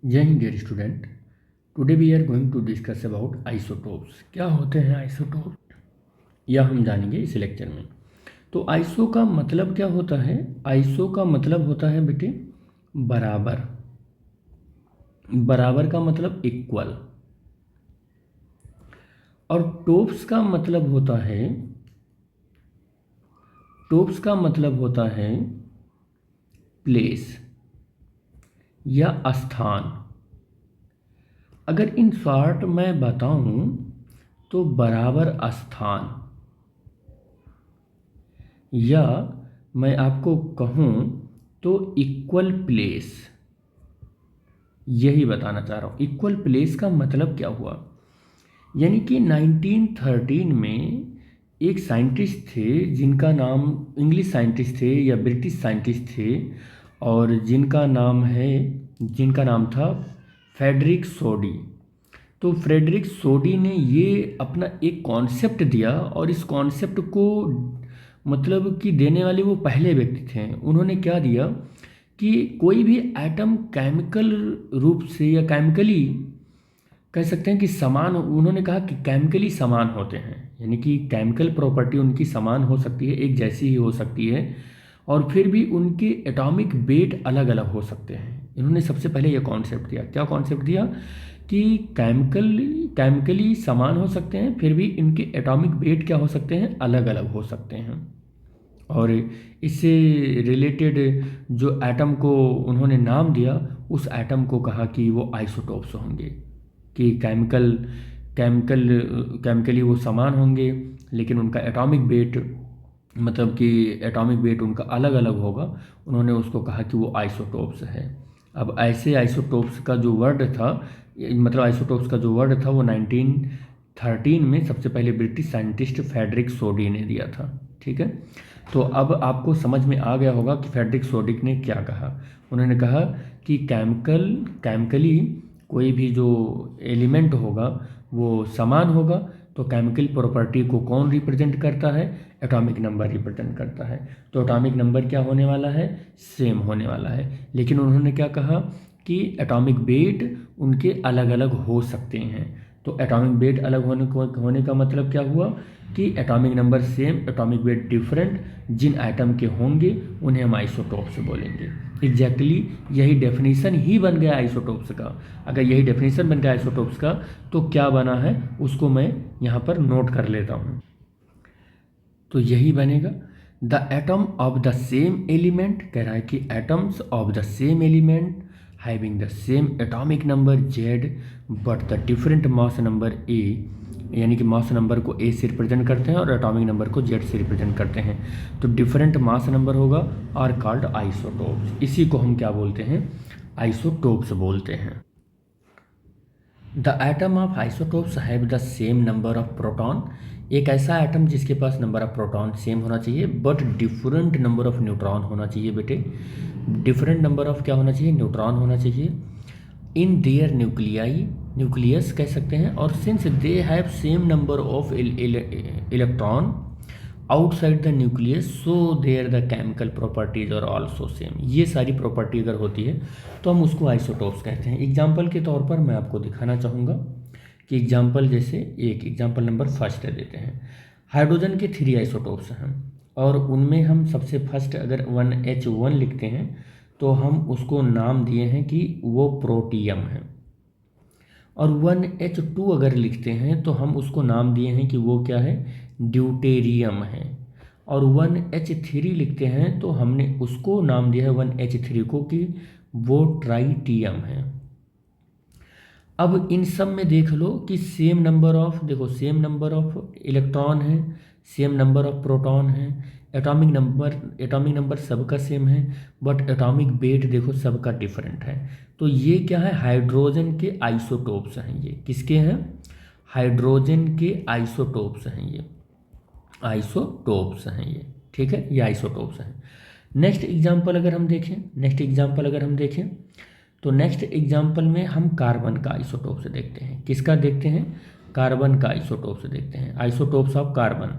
जय Hind dear student. Today we are going to discuss about isotopes. क्या होते हैं आइसोटोप्स, यह हम जानेंगे इस लेक्चर में। तो आइसो का मतलब क्या होता है? आइसो का मतलब होता है बेटे बराबर। बराबर का मतलब इक्वल। और टोप्स का मतलब होता है, टोप्स का मतलब होता है प्लेस या स्थान। अगर इन शॉर्ट मैं बताऊं तो बराबर स्थान, या मैं आपको कहूं तो इक्वल प्लेस, यही बताना चाह रहा हूँ। इक्वल प्लेस का मतलब क्या हुआ? यानी कि 1913 में एक साइंटिस्ट थे जिनका नाम, इंग्लिश साइंटिस्ट थे या ब्रिटिश साइंटिस्ट थे, और जिनका नाम था फ्रेडरिक सोडी। तो फ्रेडरिक सोडी ने ये अपना एक कॉन्सेप्ट दिया, और इस कॉन्सेप्ट को मतलब कि देने वाले वो पहले व्यक्ति थे। उन्होंने क्या दिया कि कोई भी एटम केमिकल रूप से या केमिकली कह सकते हैं कि समान, उन्होंने कहा कि केमिकली समान होते हैं, यानी कि केमिकल प्रॉपर्टी उनकी समान हो सकती है, एक जैसी ही हो सकती है, और फिर भी उनके एटॉमिक वेट अलग अलग हो सकते हैं। इन्होंने सबसे पहले यह कॉन्सेप्ट दिया। क्या कॉन्सेप्ट दिया? कि केमिकली समान हो सकते हैं, फिर भी इनके एटॉमिक वेट क्या हो सकते हैं? अलग अलग हो सकते हैं। और इससे रिलेटेड जो एटम को उन्होंने नाम दिया, उस एटम को कहा कि वो आइसोटोप्स होंगे, कि केमिकली वो समान होंगे, लेकिन उनका एटॉमिक वेट, मतलब कि एटॉमिक वेट उनका अलग अलग होगा। उन्होंने उसको कहा कि वो आइसोटोप्स है। अब ऐसे आइसोटोप्स का जो वर्ड था, मतलब आइसोटोप्स का जो वर्ड था, वो 1913 में सबसे पहले ब्रिटिश साइंटिस्ट फ्रेडरिक सोडी ने दिया था। ठीक है, तो अब आपको समझ में आ गया होगा कि फ्रेडरिक सोडिक ने क्या कहा। उन्होंने कहा कि केमिकली कोई भी जो एलिमेंट होगा वो समान होगा, तो केमिकल प्रॉपर्टी को कौन रिप्रेजेंट करता है? एटॉमिक नंबर रिप्रेजेंट करता है। तो एटॉमिक नंबर क्या होने वाला है? सेम होने वाला है। लेकिन उन्होंने क्या कहा कि एटॉमिक वेट उनके अलग अलग हो सकते हैं। तो एटॉमिक वेट अलग होने का मतलब क्या हुआ? कि atomic number same, atomic weight different, जिन एटम के होंगे उन्हें हम आइसोटोप्स बोलेंगे। एग्जैक्टली यही डेफिनेशन ही बन गया आइसोटोप्स का। अगर यही डेफिनेशन बन गया आइसोटोप्स का, तो क्या बना है उसको मैं यहाँ पर नोट कर लेता हूँ। तो यही बनेगा, the atom of the same element, कह रहा है कि atoms of the same element having the same atomic number Z but the different mass number A, यानी कि मास नंबर को ए से रिप्रेजेंट करते हैं और एटॉमिक नंबर को जेड से रिप्रेजेंट करते हैं। तो डिफरेंट मास नंबर होगा, आर कॉल्ड आइसोटोप्स। इसी को हम क्या बोलते हैं? आइसोटोप्स बोलते हैं। The atom of isotopes have the same number of proton, एक ऐसा एटम जिसके पास नंबर ऑफ प्रोटॉन सेम होना चाहिए, but different number of neutron होना चाहिए। बेटे डिफरेंट नंबर ऑफ क्या होना चाहिए? न्यूट्रॉन होना चाहिए। इन देयर न्यूक्लियाई, न्यूक्लियस कह सकते हैं। और since they have same number of electron outside the nucleus, so there the chemical properties are also same. ये सारी प्रॉपर्टी अगर होती है तो हम उसको आइसोटोप्स कहते हैं। एग्जाम्पल के तौर पर मैं आपको दिखाना चाहूँगा कि एग्जाम्पल, जैसे एक एग्जाम्पल नंबर फर्स्ट देते हैं। हाइड्रोजन के 3 आइसोटोप्स हैं, और उनमें हम सबसे फर्स्ट अगर 1H1 लिखते हैं तो हम उसको नाम दिए हैं कि वो प्रोटियम है। और 1H2 अगर लिखते हैं तो हम उसको नाम दिए हैं कि वो क्या है? ड्यूटेरियम है। और 1H3 लिखते हैं तो हमने उसको नाम दिया है 1H3 को कि वो ट्राइटियम है। अब इन सब में देख लो कि सेम नंबर ऑफ, देखो सेम नंबर ऑफ इलेक्ट्रॉन है, सेम नंबर ऑफ प्रोटॉन है, एटॉमिक नंबर सबका सेम है, बट एटॉमिक वेट देखो सबका डिफरेंट है। तो ये क्या है? हाइड्रोजन के आइसोटोप्स हैं। ये किसके हैं? हाइड्रोजन के आइसोटोप्स हैं। ये आइसोटोप्स हैं ये। ठीक है, ये आइसोटोप्स हैं। नेक्स्ट एग्जाम्पल अगर हम देखें तो नेक्स्ट एग्जाम्पल में हम कार्बन का आइसोटोप्स देखते हैं। किसका देखते हैं? कार्बन का आइसोटोप्स देखते हैं। Isotopes of carbon,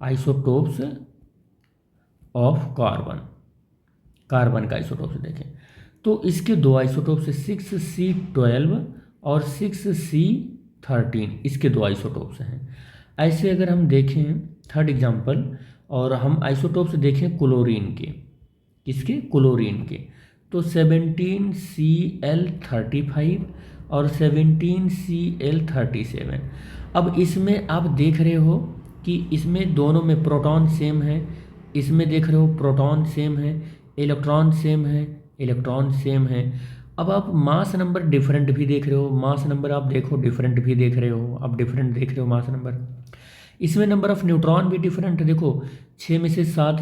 isotopes of carbon, carbon का आइसोटोप्स देखें तो इसके दो आइसोटोप्स है 6C12 और 6C13, इसके दो आइसोटोप्स हैं। ऐसे अगर हम देखें थर्ड एग्जांपल, और हम आइसोटोप्स देखें क्लोरीन के, किसके, क्लोरीन के, तो 17Cl35 और 17Cl37। अब इसमें आप देख रहे हो कि इसमें दोनों में प्रोटॉन सेम है, इसमें देख रहे हो प्रोटॉन सेम है, इलेक्ट्रॉन सेम है, इलेक्ट्रॉन सेम है। अब आप मास नंबर डिफरेंट भी देख रहे हो, मास नंबर आप देखो डिफरेंट भी देख रहे हो, आप डिफरेंट देख रहे हो मास नंबर। इसमें नंबर ऑफ न्यूट्रॉन भी डिफरेंट है, देखो 6 में से 7,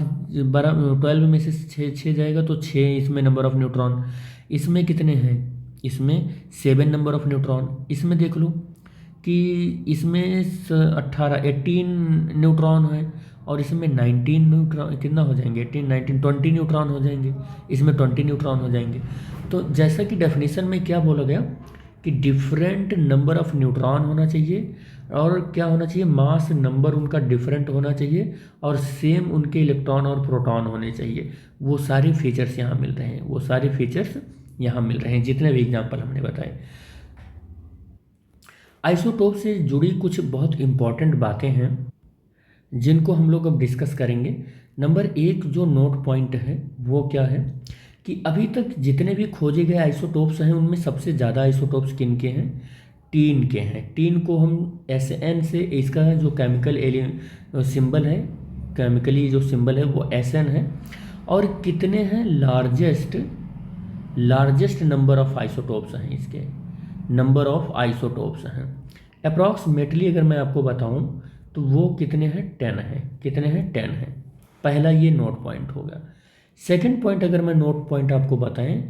12 में से 6 जाएगा तो 6 इसमें नंबर ऑफ न्यूट्रॉन। इसमें कितने हैं, इसमें 7 नंबर ऑफ न्यूट्रॉन। इसमें देख लो कि इसमें 18 न्यूट्रॉन है, और इसमें 19 न्यूट्रॉन, कितना हो जाएंगे, 18 19 20 न्यूट्रॉन हो जाएंगे, इसमें 20 न्यूट्रॉन हो जाएंगे। तो जैसा कि डेफिनेशन में क्या बोला गया कि डिफरेंट नंबर ऑफ न्यूट्रॉन होना चाहिए, और क्या होना चाहिए, मास नंबर उनका डिफरेंट होना चाहिए, और सेम उनके इलेक्ट्रॉन और प्रोटॉन होने चाहिए। वो सारे फीचर्स यहाँ मिल रहे हैं, वो सारे फीचर्स यहाँ मिल रहे हैं, जितने भी एग्जाम्पल हमने बताए। आइसोटोप से जुड़ी कुछ बहुत इम्पॉर्टेंट बातें हैं जिनको हम लोग अब डिस्कस करेंगे। नंबर 1 जो नोट पॉइंट है वो क्या है कि अभी तक जितने भी खोजे गए आइसोटोप्स हैं उनमें सबसे ज़्यादा आइसोटोप्स किन के हैं, टीन के हैं। टीन को हम Sn से, इसका जो केमिकल सिंबल है, केमिकली जो सिंबल है वो Sn है। और कितने हैं, लार्जेस्ट नंबर ऑफ आइसोटोप्स हैं, इसके नंबर ऑफ आइसोटोप्स हैं अप्रॉक्सीमेटली अगर मैं आपको बताऊं तो वो कितने हैं, 10 हैं। कितने हैं, 10 हैं। पहला ये नोट पॉइंट हो गया। सेकंड पॉइंट अगर मैं नोट पॉइंट आपको बताएं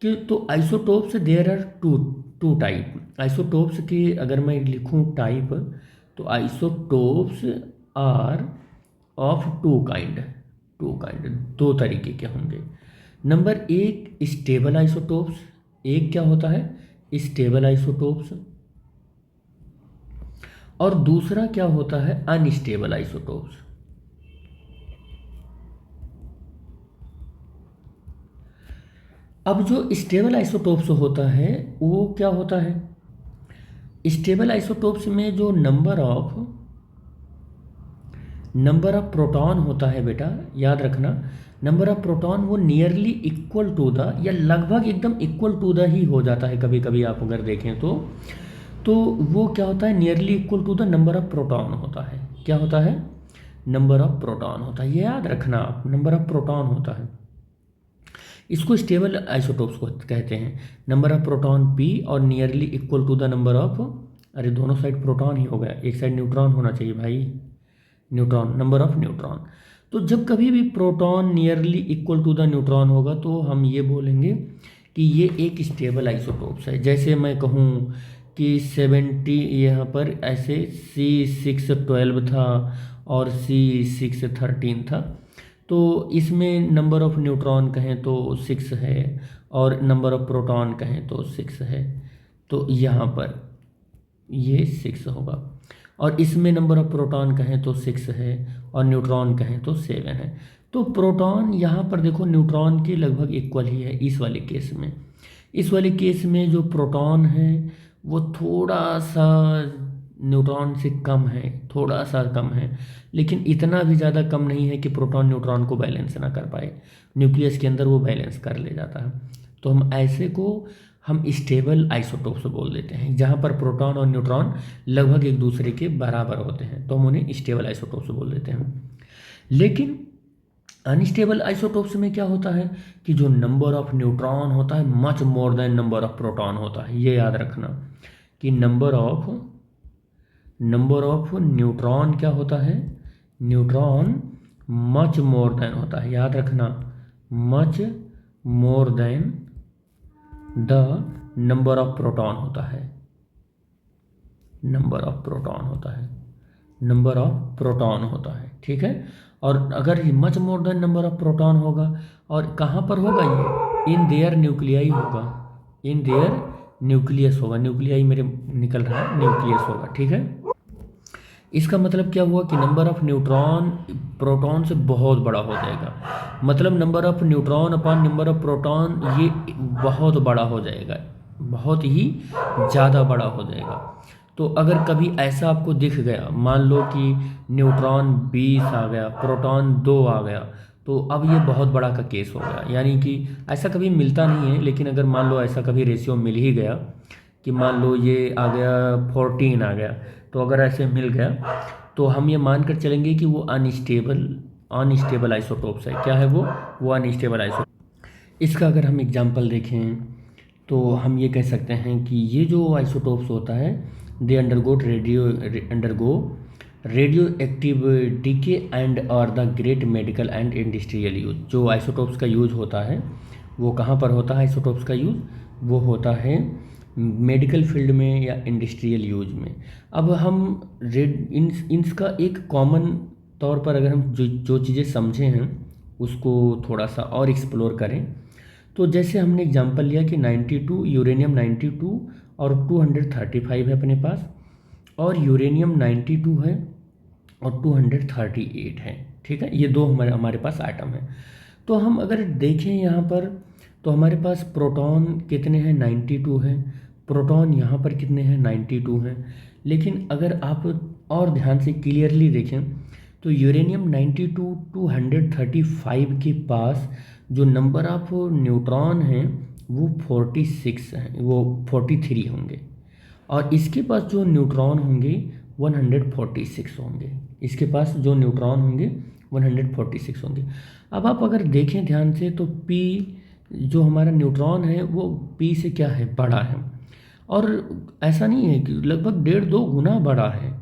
कि तो isotopes there are two type. Isotopes के अगर मैं लिखूं टाइप, तो isotopes are of two kind, दो तरीके के होंगे। नंबर 1 स्टेबल आइसोटोप्स, एक क्या होता है, स्टेबल आइसोटोप्स, और दूसरा क्या होता है, अनस्टेबल आइसोटोप्स। अब जो स्टेबल आइसोटोप्स होता है वो क्या होता है, स्टेबल आइसोटोप्स में जो नंबर ऑफ प्रोटॉन होता है बेटा, याद रखना, नंबर ऑफ प्रोटॉन वो नियरली इक्वल टू द, या लगभग एकदम इक्वल टू द ही हो जाता है। कभी कभी आप अगर देखें तो वो क्या होता है, nearly equal to the number of proton होता है। क्या होता है, नंबर ऑफ प्रोटॉन होता है, ये याद रखना आप, नंबर ऑफ प्रोटॉन होता है। इसको स्टेबल आइसोटोप्स को कहते हैं। नंबर ऑफ प्रोटॉन P और nearly equal to the number of, अरे दोनों साइड प्रोटॉन ही हो गया, एक साइड न्यूट्रॉन होना चाहिए भाई, न्यूट्रॉन, नंबर ऑफ न्यूट्रॉन। तो जब कभी भी proton nearly equal to the neutron होगा तो हम ये बोलेंगे कि ये एक स्टेबल आइसोटोप्स है। जैसे मैं कहूँ कि 70 यहाँ पर ऐसे C612 था और C613 था, तो इसमें नंबर ऑफ न्यूट्रॉन कहें तो 6 है और नंबर ऑफ प्रोटॉन कहें तो 6 है, तो यहाँ पर ये 6 होगा। और इसमें नंबर ऑफ प्रोटॉन कहें तो 6 है और न्यूट्रॉन कहें तो 7 है। तो प्रोटॉन यहाँ पर देखो न्यूट्रॉन के लगभग इक्वल ही है इस वाले केस में। इस वाले केस में जो प्रोटॉन है वो थोड़ा सा न्यूट्रॉन से कम है, थोड़ा सा कम है, लेकिन इतना भी ज़्यादा कम नहीं है कि प्रोटॉन न्यूट्रॉन को बैलेंस ना कर पाए। न्यूक्लियस के अंदर वो बैलेंस कर ले जाता है। तो हम ऐसे को हम स्टेबल आइसोटोप्स बोल देते हैं, जहाँ पर प्रोटॉन और न्यूट्रॉन लगभग एक दूसरे के बराबर होते हैं, तो हम उन्हें स्टेबल आइसोटोप्स बोल देते हैं। लेकिन अनस्टेबल आइसोटोप्स में क्या होता है कि जो नंबर ऑफ न्यूट्रॉन होता है much more than number of proton होता है। ये याद रखना कि नंबर ऑफ न्यूट्रॉन क्या होता है, न्यूट्रॉन मच मोर देन होता है, याद रखना, much more than the number of proton होता है, नंबर ऑफ प्रोटॉन होता है, ठीक है। और अगर much more than number of proton होगा, और कहाँ पर होगा ये, इन देयर न्यूक्लियाई होगा, इन देयर न्यूक्लियस होगा, न्यूक्लियाई मेरे निकल रहा है, न्यूक्लियस होगा, ठीक है। इसका मतलब क्या हुआ कि नंबर ऑफ न्यूट्रॉन प्रोटॉन से बहुत बड़ा हो जाएगा। मतलब number of neutron upon number of proton ये बहुत बड़ा हो जाएगा, बहुत ही ज़्यादा बड़ा हो जाएगा। तो अगर कभी ऐसा आपको दिख गया, मान लो कि न्यूट्रॉन 20 आ गया, प्रोटॉन 2 आ गया, तो अब ये बहुत बड़ा का केस हो गया। यानी कि ऐसा कभी मिलता नहीं है, लेकिन अगर मान लो ऐसा कभी रेशियो मिल ही गया कि मान लो ये आ गया 14 आ गया, तो अगर ऐसे मिल गया तो हम ये मान कर चलेंगे कि वो अनस्टेबल आइसोटोप्स है। क्या है वो अनस्टेबल आइसोटोप। इसका अगर हम एग्जांपल देखें तो हम ये कह सकते हैं कि ये जो आइसोटोप्स होता है, they undergo radioactive decay and और the great medical and industrial use. जो आइसोटोप्स का यूज होता है वो कहाँ पर होता है? आइसोटोप्स का यूज वो होता है मेडिकल फील्ड में या इंडस्ट्रियल यूज में। अब हम इनका एक कॉमन तौर पर अगर हम जो चीज़ें समझे हैं उसको थोड़ा सा और एक्सप्लोर करें, तो जैसे हमने एग्जांपल लिया कि 92 यूरेनियम 92 और 235 है अपने पास, और यूरेनियम 92 है और 238 है। ठीक है, ये दो हमारे पास आइटम है। तो हम अगर देखें यहाँ पर तो हमारे पास प्रोटॉन कितने हैं? 92 है। प्रोटॉन यहाँ पर कितने हैं? 92 हैं। लेकिन अगर आप और ध्यान से क्लियरली देखें तो यूरेनियम 92 235 के पास जो नंबर ऑफ न्यूट्रॉन हैं वो 46 हैं, वो 43 होंगे, और इसके पास जो न्यूट्रॉन होंगे 146 होंगे। इसके पास जो न्यूट्रॉन होंगे 146 होंगे। अब आप अगर देखें ध्यान से तो P जो हमारा न्यूट्रॉन है वो P से क्या है? बड़ा है। और ऐसा नहीं है कि लगभग 1.5-2 गुना बड़ा है।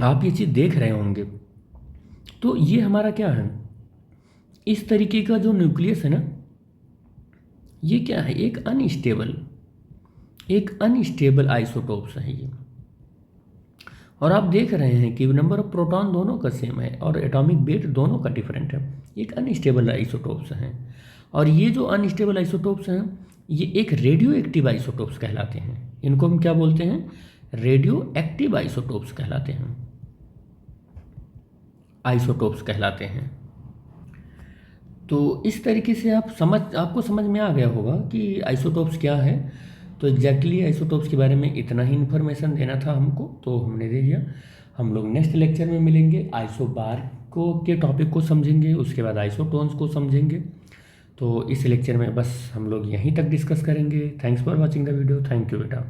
आप ये चीज़ देख रहे होंगे। तो ये हमारा क्या है? इस तरीके का जो न्यूक्लियस है ना, ये क्या है? एक अनस्टेबल आइसोटोप्स है ये। और आप देख रहे हैं कि नंबर ऑफ प्रोटॉन दोनों का सेम है और एटॉमिक वेट दोनों का डिफरेंट है। एक अनस्टेबल आइसोटोप्स हैं, और ये जो अनस्टेबल आइसोटोप्स हैं ये एक रेडियो एक्टिव आइसोटोप्स कहलाते हैं। इनको हम क्या बोलते हैं? रेडियो एक्टिव आइसोटोप्स कहलाते हैं, आइसोटोप्स कहलाते हैं। तो इस तरीके से आपको समझ में आ गया होगा कि आइसोटोप्स क्या है। तो एग्जैक्टली आइसोटोप्स के बारे में इतना ही इन्फॉर्मेशन देना था हमको, तो हमने दे दिया। हम लोग नेक्स्ट लेक्चर में मिलेंगे, आइसोबार को के टॉपिक को समझेंगे, उसके बाद आइसोटोन्स को समझेंगे। तो इस लेक्चर में बस हम लोग यहीं तक डिस्कस करेंगे। Thanks for watching the video. Thank you बेटा।